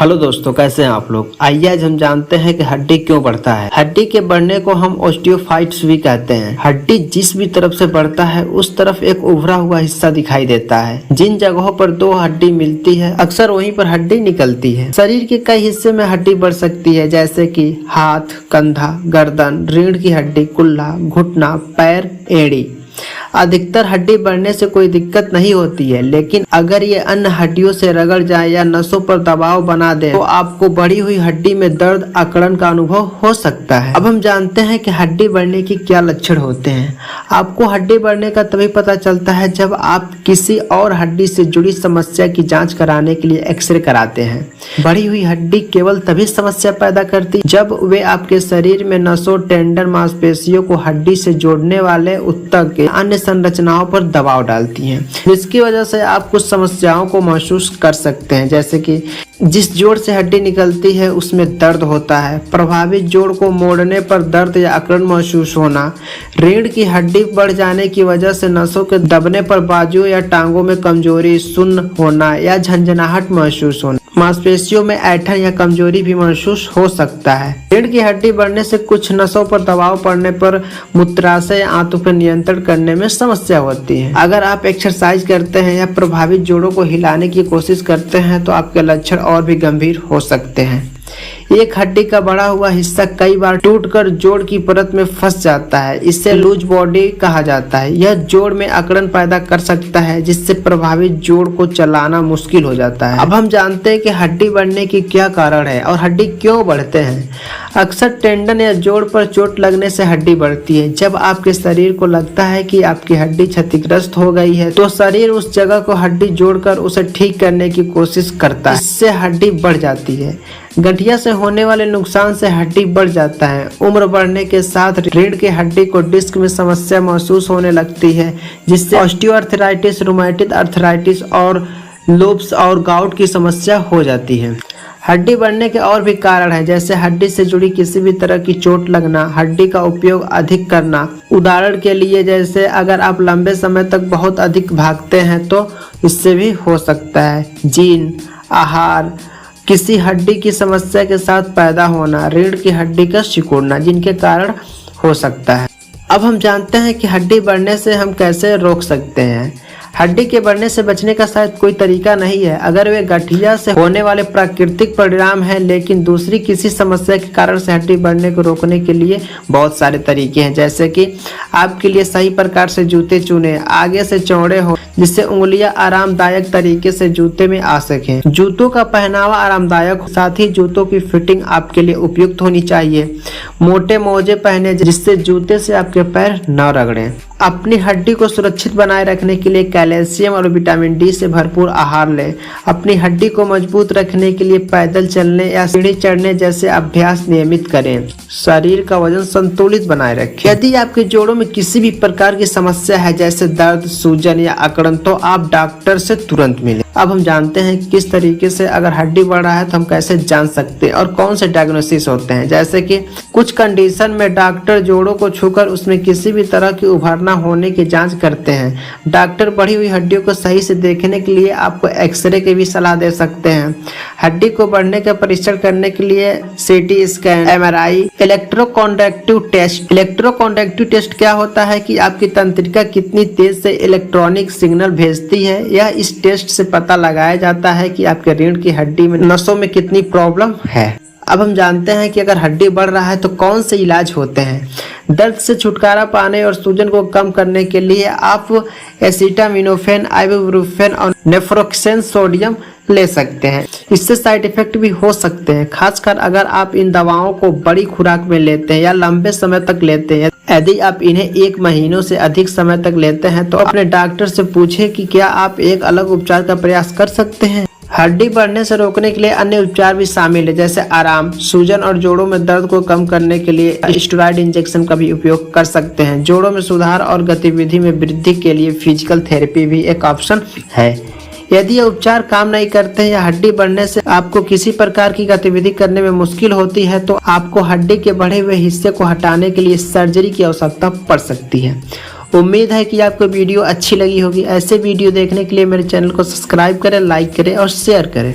Hello दोस्तों, कैसे हैं आप लोग। आइए आज हम जानते हैं कि हड्डी क्यों बढ़ता है। हड्डी के बढ़ने को हम ऑस्टियोफाइट्स भी कहते हैं। हड्डी जिस भी तरफ से बढ़ता है उस तरफ एक उभरा हुआ हिस्सा दिखाई देता है। जिन जगहों पर दो हड्डी मिलती है अक्सर वहीं पर हड्डी निकलती है। शरीर के कई हिस्से में हड्डी बढ़ सकती है, जैसे कि हाथ, कंधा, गर्दन, रीढ़ की हड्डी, कुल्ला, घुटना, पैर, एड़ी। अधिकतर हड्डी बढ़ने से कोई दिक्कत नहीं होती है, लेकिन अगर ये अन्य हड्डियों से रगड़ जाए या नसों पर दबाव बना दे तो आपको बढ़ी हुई हड्डी में दर्द, अकड़न का अनुभव हो सकता है। अब हम जानते हैं कि हड्डी बढ़ने की क्या लक्षण होते हैं। आपको हड्डी बढ़ने का तभी पता चलता है जब आप किसी और हड्डी से जुड़ी समस्या की जांच कराने के लिए एक्सरे कराते हैं। बढ़ी हुई हड्डी केवल तभी समस्या पैदा करती जब वे आपके शरीर में नसों, टेंडन, मांसपेशियों को हड्डी से जोड़ने वाले ऊतक के अन्य संरचनाओं पर दबाव डालती हैं, जिसकी वजह से आप कुछ समस्याओं को महसूस कर सकते हैं, जैसे कि जिस जोड़ से हड्डी निकलती है उसमें दर्द होता है, प्रभावित जोड़ को मोड़ने पर दर्द या अकड़न महसूस होना, रीढ़ की हड्डी बढ़ जाने की वजह से नसों के दबने पर बाजुओं या टांगों में कमजोरी, सुन्न होना या झंझनाहट महसूस होना, मांसपेशियों में ऐंठन या कमजोरी भी महसूस हो सकता है। रीढ़ की हड्डी बढ़ने से कुछ नसों पर दबाव पड़ने पर मूत्राशय या आंतों पर नियंत्रण करने में समस्या होती है। अगर आप एक्सरसाइज करते हैं या प्रभावित जोड़ों को हिलाने की कोशिश करते हैं तो आपके लक्षण और भी गंभीर हो सकते हैं। एक हड्डी का बढ़ा हुआ हिस्सा कई बार टूटकर जोड़ की परत में फंस जाता है, इसे लूज बॉडी कहा जाता है। यह जोड़ में अकड़न पैदा कर सकता है, जिससे प्रभावित जोड़ को चलाना मुश्किल हो जाता है। अब हम जानते हैं कि हड्डी बढ़ने की क्या कारण है और हड्डी क्यों बढ़ते हैं। अक्सर टेंडन या जोड़ पर चोट लगने से हड्डी बढ़ती है। जब आपके शरीर को लगता है कि आपकी हड्डी क्षतिग्रस्त हो गई है तो शरीर उस जगह को हड्डी जोड़कर उसे ठीक करने की कोशिश करता है, इससे हड्डी बढ़ जाती है। गठिया से होने वाले नुकसान से हड्डी बढ़ जाता है। उम्र बढ़ने के साथ रीढ़ की हड्डी को डिस्क में समस्या महसूस होने लगती है, जिससे ऑस्टियोआर्थराइटिस, रूमेटॉइड अर्थराइटिस और लूप्स और गाउट की समस्या हो जाती है। हड्डी बढ़ने के और भी कारण हैं, जैसे हड्डी से जुड़ी किसी भी तरह की चोट लगना, हड्डी का उपयोग अधिक करना। उदाहरण के लिए जैसे अगर आप लंबे समय तक बहुत अधिक भागते हैं तो इससे भी हो सकता है। जीन, आहार, किसी हड्डी की समस्या के साथ पैदा होना, रीढ़ की हड्डी का सिकुड़ना, जिनके कारण हो सकता है। अब हम जानते हैं कि हड्डी बढ़ने से हम कैसे रोक सकते हैं। हड्डी के बढ़ने से बचने का शायद कोई तरीका नहीं है, अगर वे गठिया से होने वाले प्राकृतिक परिणाम हैं, लेकिन दूसरी किसी समस्या के कारण से हड्डी बढ़ने को रोकने के लिए बहुत सारे तरीके हैं। जैसे कि आपके लिए सही प्रकार से जूते चुने, आगे से चौड़े हो जिससे उंगलियां आरामदायक तरीके से जूते में आ सकें। जूतों का पहनावा आरामदायक हो, साथ ही जूतों की फिटिंग आपके लिए उपयुक्त होनी चाहिए। मोटे मोजे पहने जिससे जूते से आपके पैर न रगड़ें। अपनी हड्डी को सुरक्षित बनाए रखने के लिए कैल्शियम और विटामिन डी से भरपूर आहार लें। अपनी हड्डी को मजबूत रखने के लिए पैदल चलने या सीढ़ी चढ़ने जैसे अभ्यास नियमित करें। शरीर का वजन संतुलित बनाए रखें। यदि आपके जोड़ों में किसी भी प्रकार की समस्या है, जैसे दर्द, सूजन या अकड़न, तो आप डॉक्टर से तुरंत मिलें। अब हम जानते हैं किस तरीके से अगर हड्डी बढ़ रहा है तो हम कैसे जान सकते हैं और कौन से डायग्नोसिस होते हैं। जैसे कि कुछ कंडीशन में डॉक्टर जोड़ों को छूकर उसमें किसी भी तरह की उभरना होने की जांच करते हैं। डॉक्टर बढ़ी हुई हड्डियों को सही से देखने के लिए आपको एक्सरे की भी सलाह दे सकते हैं। हड्डी को बढ़ने का परीक्षण करने के लिए CT scan, MRI, electroconductive test. Electroconductive test क्या होता है कि आपकी तंत्रिका कितनी तेज से इलेक्ट्रॉनिक सिग्नल भेजती है। यह इस टेस्ट से पता लगाया जाता है कि आपके रीढ़ की हड्डी में नसों में कितनी प्रॉब्लम है। अब हम जानते हैं कि अगर हड्डी बढ़ रहा है तो कौन से इलाज होते हैं। दर्द से छुटकारा पाने और सूजन को कम करने के लिए आप एसिटामिनोफेन, आइबुप्रोफेन और नेफ्रोक्सेन सोडियम ले सकते हैं। इससे साइड इफेक्ट भी हो सकते हैं, खासकर अगर आप इन दवाओं को बड़ी खुराक में लेते हैं या लंबे समय तक लेते हैं। यदि आप इन्हें 1 महीनों से अधिक समय तक लेते हैं तो अपने डॉक्टर से पूछें कि क्या आप एक अलग उपचार का प्रयास कर सकते हैं। हड्डी बढ़ने से रोकने के लिए अन्य उपचार भी शामिल है, जैसे आराम, सूजन और जोड़ों में दर्द को कम करने के लिए स्टेरॉइड इंजेक्शन का भी उपयोग कर सकते हैं। जोड़ों में सुधार और गतिविधि में वृद्धि के लिए फिजिकल थेरेपी भी एक ऑप्शन है। यदि ये उपचार काम नहीं करते हैं या हड्डी बढ़ने से आपको किसी प्रकार की गतिविधि करने में मुश्किल होती है तो आपको हड्डी के बढ़े हुए हिस्से को हटाने के लिए सर्जरी की आवश्यकता पड़ सकती है। उम्मीद है कि आपको वीडियो अच्छी लगी होगी। ऐसे वीडियो देखने के लिए मेरे चैनल को सब्सक्राइब करें, लाइक करें और शेयर करें।